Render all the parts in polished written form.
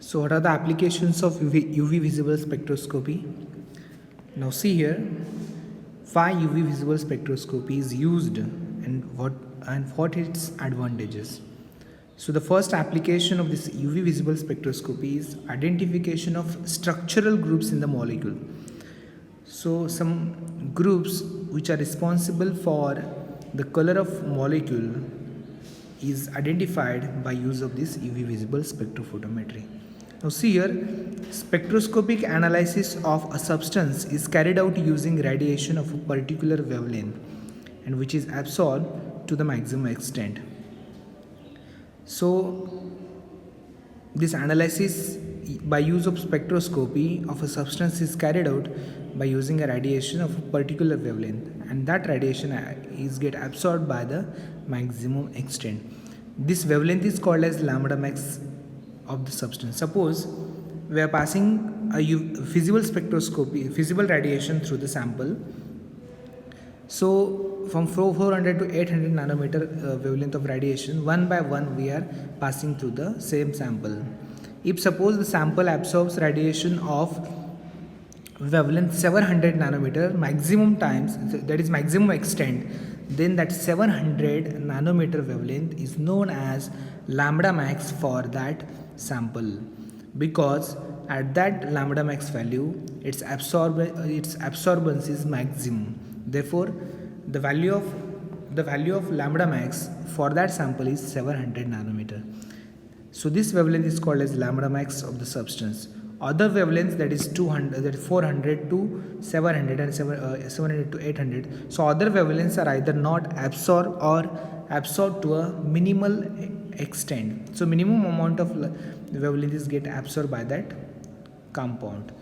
So what are the applications of UV visible spectroscopy? Now see here, why UV visible spectroscopy is used and what its advantages. So the first application of this UV visible spectroscopy is identification of structural groups in the molecule. So some groups which are responsible for the color of molecule is identified by use of this UV visible spectrophotometry. Now see here, spectroscopic analysis of a substance is carried out using radiation of a particular wavelength and which is absorbed to the maximum extent. So this analysis by use of spectroscopy of a substance is carried out by using a radiation of a particular wavelength, and that radiation is get absorbed by the maximum extent. This wavelength is called as lambda max of the substance. Suppose we are passing a visible radiation through the sample. So from 400 to 800 nanometer wavelength of radiation, one by one we are passing through the same sample. If suppose the sample absorbs radiation of wavelength 700 nanometer maximum times, that is maximum extent, then that 700 nanometer wavelength is known as lambda max for that sample, because at that lambda max value its absorbance is maximum. Therefore the value of lambda max for that sample is 700 nanometer. So this wavelength is called as lambda max of the substance. Other wavelengths, that is 200, that is 400 to 700 and 700 to 800. So other wavelengths are either not absorbed or absorbed to a minimal extent. So minimum amount of wavelengths get absorbed by that compound.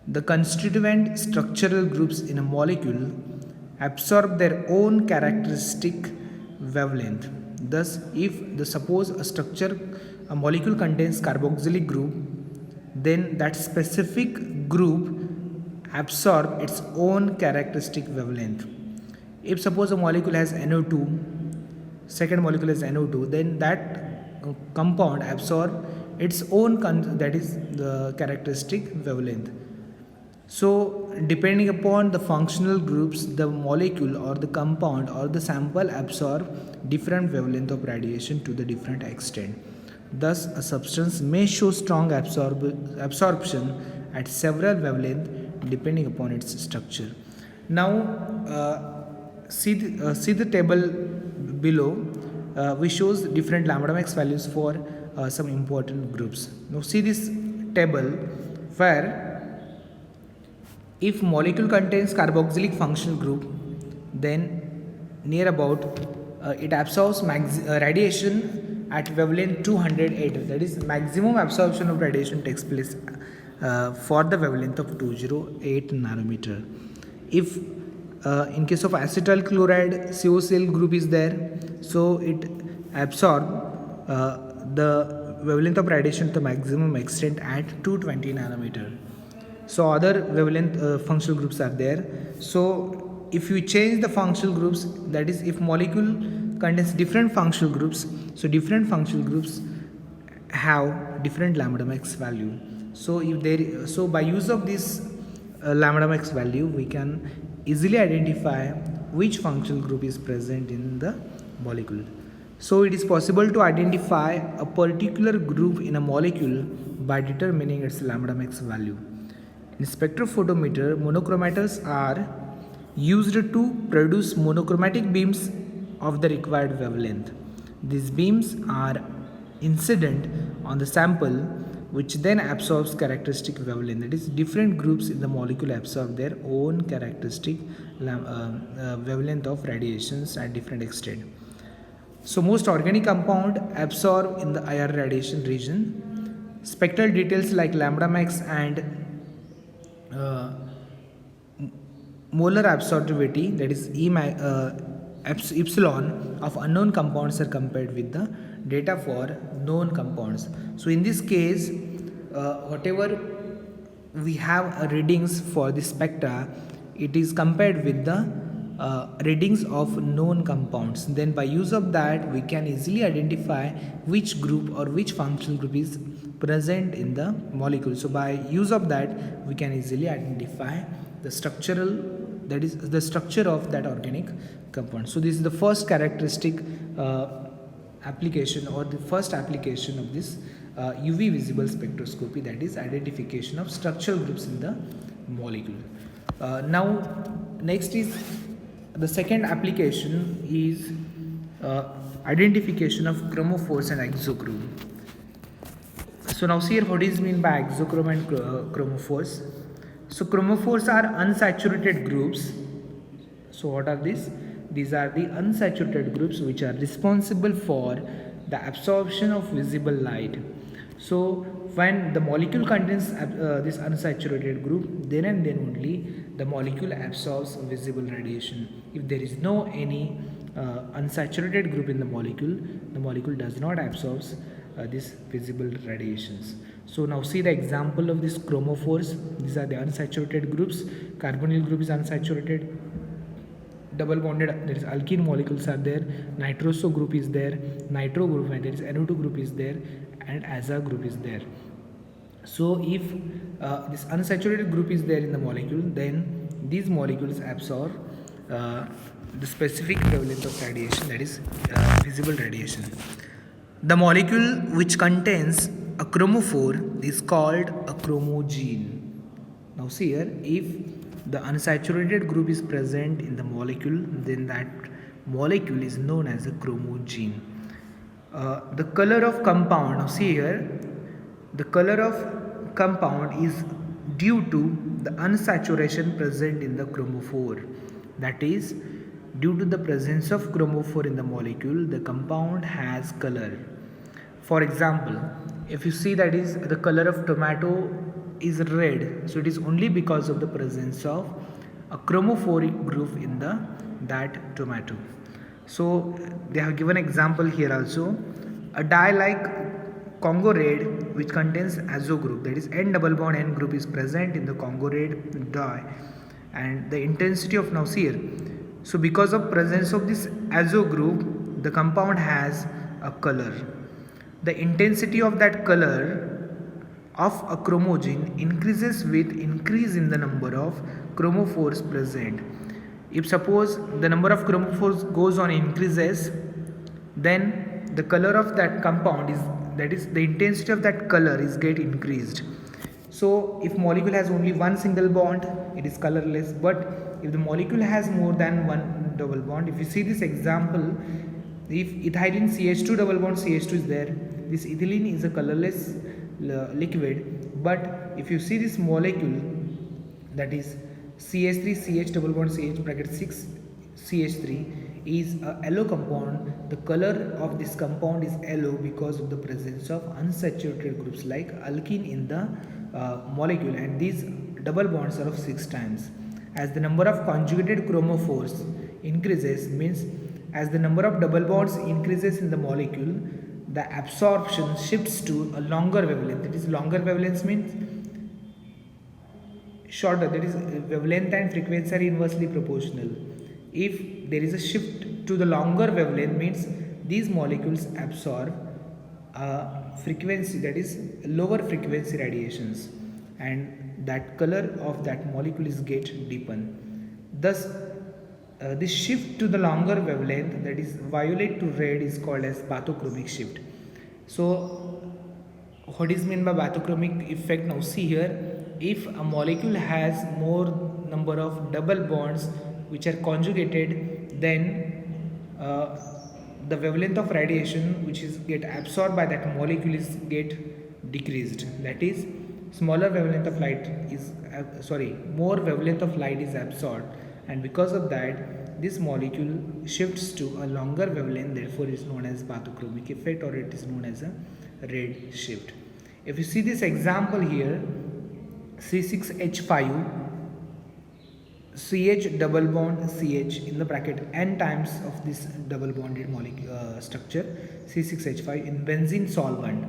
The constituent structural groups in a molecule absorb their own characteristic wavelength. Thus, if suppose a molecule contains carboxylic group, then that specific group absorb its own characteristic wavelength. If suppose a molecule has NO2, second molecule has NO2, then that compound absorb its own that is the characteristic wavelength. So depending upon the functional groups, the molecule or the compound or the sample absorb different wavelength of radiation to the different extent. Thus a substance may show strong absorption at several wavelengths depending upon its structure. Now see the table below, which shows different lambda max values for some important groups. Now see this table where if molecule contains carboxylic functional group, then near about it absorbs radiation at wavelength 208. That is maximum absorption of radiation takes place for the wavelength of 208 nanometer. If in case of acetyl chloride COCl group is there, so it absorb the wavelength of radiation to the maximum extent at 220 nanometer. So other wavelength functional groups are there. So if you change the functional groups, that is if molecule contains different functional groups, so different functional groups have different lambda max value. So by use of this lambda max value, we can easily identify which functional group is present in the molecule. So it is possible to identify a particular group in a molecule by determining its lambda max value. In spectrophotometer, monochromators are used to produce monochromatic beams of the required wavelength. These beams are incident on the sample, which then absorbs characteristic wavelength. That is, different groups in the molecule absorb their own characteristic wavelength of radiations at different extent. So most organic compound absorb in the IR radiation region. Spectral details like lambda max and molar absorptivity, that is epsilon of unknown compounds are compared with the data for known compounds. So in this case, whatever we have readings for the spectra, it is compared with the readings of known compounds. Then by use of that we can easily identify which group or which functional group is present in the molecule. So by use of that we can easily identify the structural, that is the structure of that organic compound. So this is the first characteristic application, or the first application of this UV visible spectroscopy, that is identification of structural groups in the molecule. Now next is the second application is identification of chromophores and exochrome. So now see here what is mean by exochrome and chromophores. So chromophores are unsaturated groups. So what are these? These are the unsaturated groups which are responsible for the absorption of visible light. So when the molecule contains this unsaturated group, then and then only the molecule absorbs visible radiation. If there is no any unsaturated group in the molecule does not absorb these visible radiations. So now see the example of these chromophores. These are the unsaturated groups. Carbonyl group is unsaturated. Double bonded, there is alkene molecules are there. Nitroso group is there. Nitro group, and there is NO2 group is there, and aza group is there. So if this unsaturated group is there in the molecule, then these molecules absorb the specific wavelength of radiation, that is visible radiation. The molecule which contains a chromophore is called a chromogene. Now see here, if the unsaturated group is present in the molecule, then that molecule is known as a chromogene. The color of compound, now see here, the color of compound is due to the unsaturation present in the chromophore. That is, due to the presence of chromophore in the molecule, the compound has color. For example, if you see that is the color of tomato is red, so it is only because of the presence of a chromophoric group in that tomato. So they have given example here also. A dye like Congo red which contains azo group, that is N double bond N group is present in the Congo red dye, and the intensity of, now see here, so because of presence of this azo group, the compound has a color. The intensity of that color of a chromogene increases with increase in the number of chromophores present. If suppose the number of chromophores goes on increases, then the color of that compound is, that is the intensity of that color is get increased. So if molecule has only one single bond, it is colorless. But if the molecule has more than one double bond, if you see this example, if ethylene CH2 double bond CH2 is there, this ethylene is a colorless liquid. But if you see this molecule, that is CH3 CH double bond CH bracket 6 CH3 is a yellow compound. The color of this compound is yellow because of the presence of unsaturated groups like alkene in the molecule, and these double bonds are of 6 times. As the number of conjugated chromophores increases, means as the number of double bonds increases in the molecule, the absorption shifts to a longer wavelength. That is, longer wavelength means shorter, that is wavelength and frequency are inversely proportional. If there is a shift to the longer wavelength, means these molecules absorb frequency, that is lower frequency radiations, and that color of that molecule is get deepened. Thus this shift to the longer wavelength, that is violet to red, is called as bathochromic shift. So what is meant by bathochromic effect? Now see here, if a molecule has more number of double bonds which are conjugated, then the wavelength of radiation which is get absorbed by that molecule is get decreased. That is, smaller wavelength of light is more wavelength of light is absorbed, and because of that this molecule shifts to a longer wavelength, therefore it is known as bathochromic effect, or it is known as a red shift. If you see this example here, C6H5 CH double bond CH in the bracket n times of this double bonded molecule structure C6H5 in benzene solvent.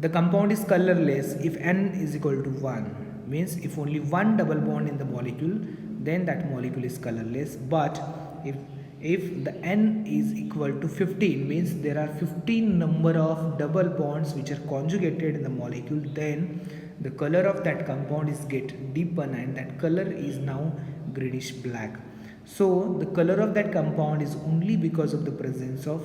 The compound is colorless if n is equal to 1, means if only one double bond in the molecule, then that molecule is colorless. But if the n is equal to 15, means there are 15 number of double bonds which are conjugated in the molecule, then the color of that compound is get deepened and that color is now greenish black. So the color of that compound is only because of the presence of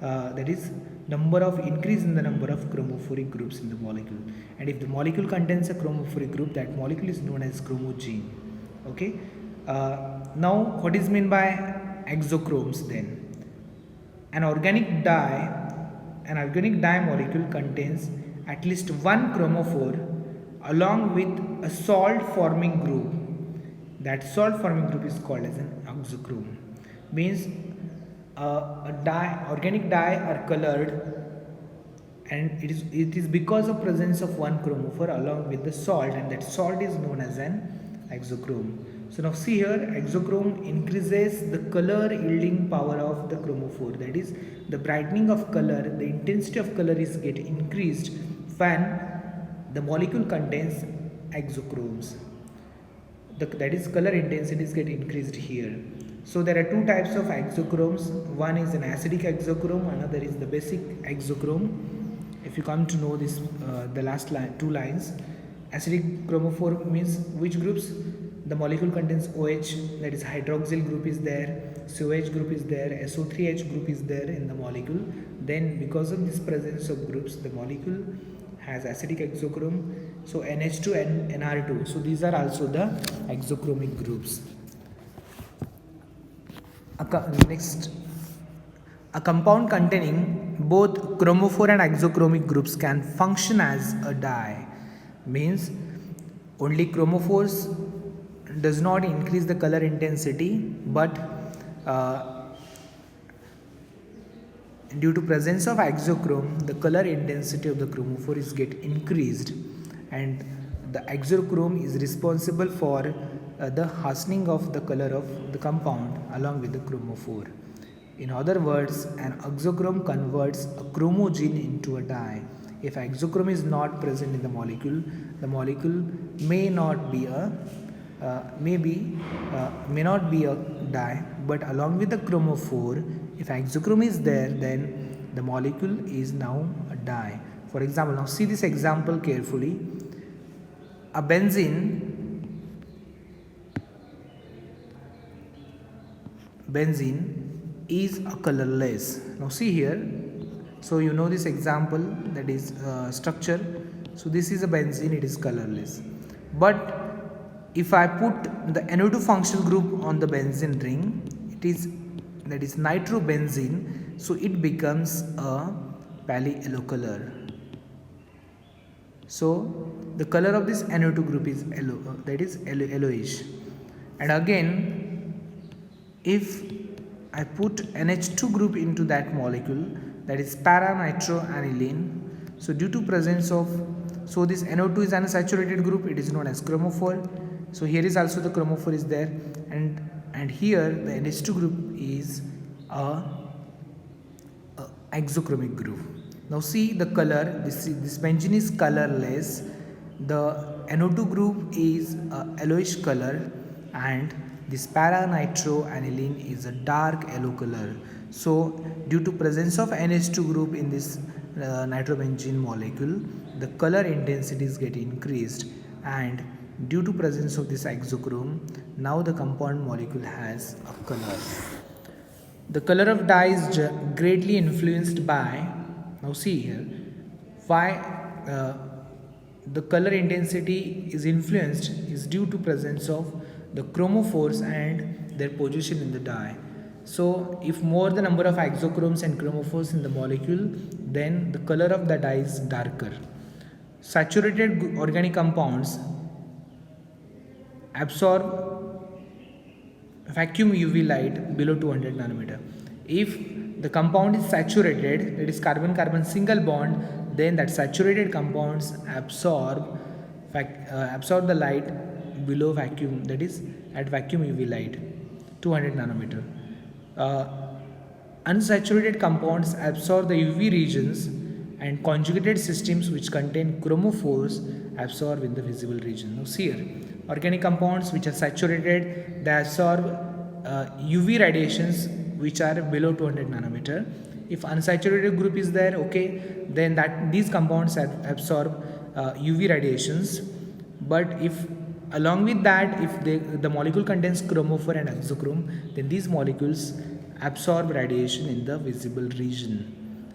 that is number of increase in the number of chromophoric groups in the molecule. And if the molecule contains a chromophoric group, that molecule is known as chromogene. Okay. Now what is meant by exochromes then? An organic dye molecule contains at least one chromophore along with a salt forming group. That salt forming group is called as an exochrome. Means organic dye are colored, and it is because of presence of one chromophore along with the salt, and that salt is known as an exochrome. So now see here, exochrome increases the color yielding power of the chromophore, that is the brightening of color, the intensity of color is get increased when the molecule contains exochromes. That is color intensity is get increased here. So there are two types of exochromes. One is an acidic exochrome, another is the basic exochrome. If you come to know this, the last line, two lines, acidic chromophore means which groups? The molecule contains OH, that is hydroxyl group is there, COH group is there, SO3H group is there in the molecule. Then because of this presence of groups, the molecule has acidic exochrome. So NH2 and NR2. So these are also the exochromic groups. Next, a compound containing both chromophore and exochromic groups can function as a dye. Means only chromophores does not increase the color intensity, but due to presence of exochrome, the color intensity of the chromophore is get increased, and the exochrome is responsible for the hastening of the color of the compound along with the chromophore. In other words, an exochrome converts a chromogene into a dye. If exochrome is not present in the molecule may not be a dye, but along with the chromophore, if exochrome is there, then the molecule is now a dye. For example, now see this example carefully. A benzene is a colorless. Now see here, so you know this example, that is structure. So this is a benzene, it is colorless. But if I put the NO2 functional group on the benzene ring, that is nitrobenzene, so it becomes a pale yellow color. So the color of this NO2 group is yellow, that is yellowish. And again, if I put NH2 group into that molecule, that is para-nitroaniline, so due to presence of, so this NO2 is an unsaturated group, it is known as chromophore. So here is also the chromophore is there, and here the NH2 group is a exochromic group. Now see the color, this benzene is colorless, the NO2 group is a yellowish color, and this para-nitroaniline is a dark yellow color. So due to presence of NH2 group in this nitrobenzene molecule, the color intensity is getting increased, and due to presence of this exochrome, now the compound molecule has a color. The color of dye is greatly influenced by, now see here, why the color intensity is influenced is due to presence of the chromophores and their position in the dye. So if more the number of exochromes and chromophores in the molecule, then the color of the dye is darker. Saturated organic compounds absorb vacuum UV light below 200 nanometer. If the compound is saturated, that is carbon-carbon single bond, then that saturated compounds absorb the light below vacuum, that is at vacuum UV light 200 nanometer. Unsaturated compounds absorb the UV regions, and conjugated systems which contain chromophores absorb in the visible region. Now see here, Organic compounds which are saturated, they absorb UV radiations which are below 200 nanometer. If unsaturated group is there, okay, then that these compounds absorb UV radiations. But if along with that, if the molecule contains chromophore and exochrome, then these molecules absorb radiation in the visible region.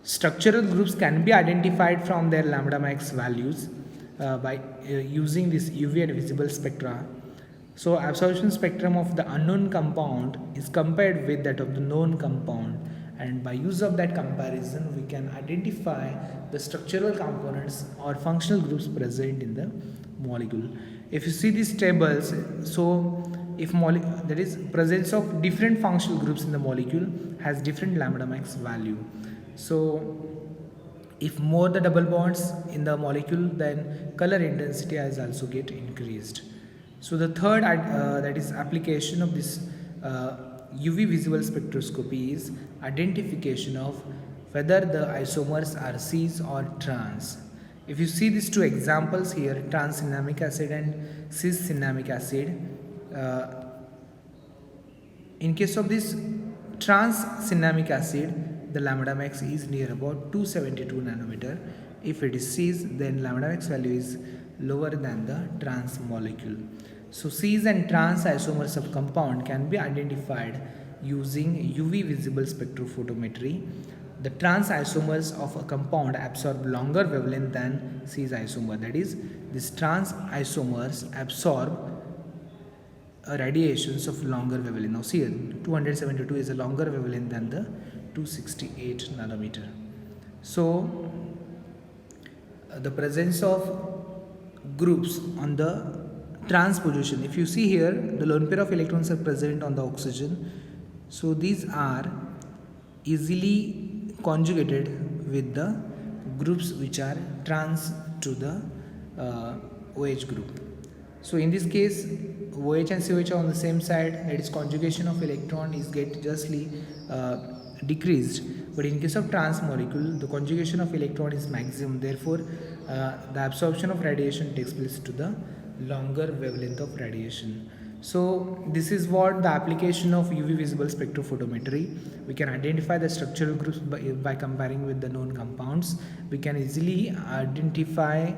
Structural groups can be identified from their lambda max values by using this UV and visible spectra. So absorption spectrum of the unknown compound is compared with that of the known compound, and by use of that comparison we can identify the structural components or functional groups present in the molecule. If you see these tables, so if that is presence of different functional groups in the molecule has different lambda max value. So if more the double bonds in the molecule, then color intensity has also get increased. So the third that is application of this UV visible spectroscopy is identification of whether the isomers are cis or trans. If you see these two examples here, trans-cinnamic acid and cis-cinnamic acid, in case of this trans-cinnamic acid, the lambda max is near about 272 nanometer. If it is cis, then lambda max value is lower than the trans molecule. So cis and trans isomers of compound can be identified using UV visible spectrophotometry. The trans isomers of a compound absorb longer wavelength than cis isomer. That is, these trans isomers absorb radiations of longer wavelength. Now see, 272 is a longer wavelength than the 268 nanometer. So the presence of groups on the trans position, if you see here, the lone pair of electrons are present on the oxygen. So these are easily conjugated with the groups which are trans to the OH group. So in this case, OH and COH are on the same side, that is conjugation of electron is get justly decreased. But in case of trans molecule, the conjugation of electron is maximum. Therefore, the absorption of radiation takes place to the longer wavelength of radiation. So this is what the application of UV visible spectrophotometry. We can identify the structural groups by comparing with the known compounds. We can easily identify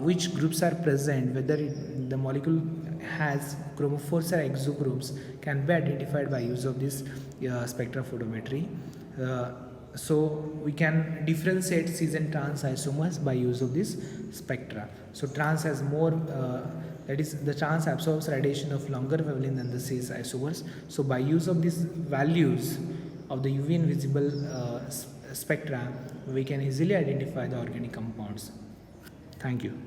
which groups are present, whether the molecule has chromophores or exochromes can be identified by use of this spectrophotometry. So we can differentiate cis and trans isomers by use of this spectra. So trans has more, that is, the trans absorbs radiation of longer wavelength than the cis isomers. So by use of these values of the UV and visible spectra, we can easily identify the organic compounds. Thank you.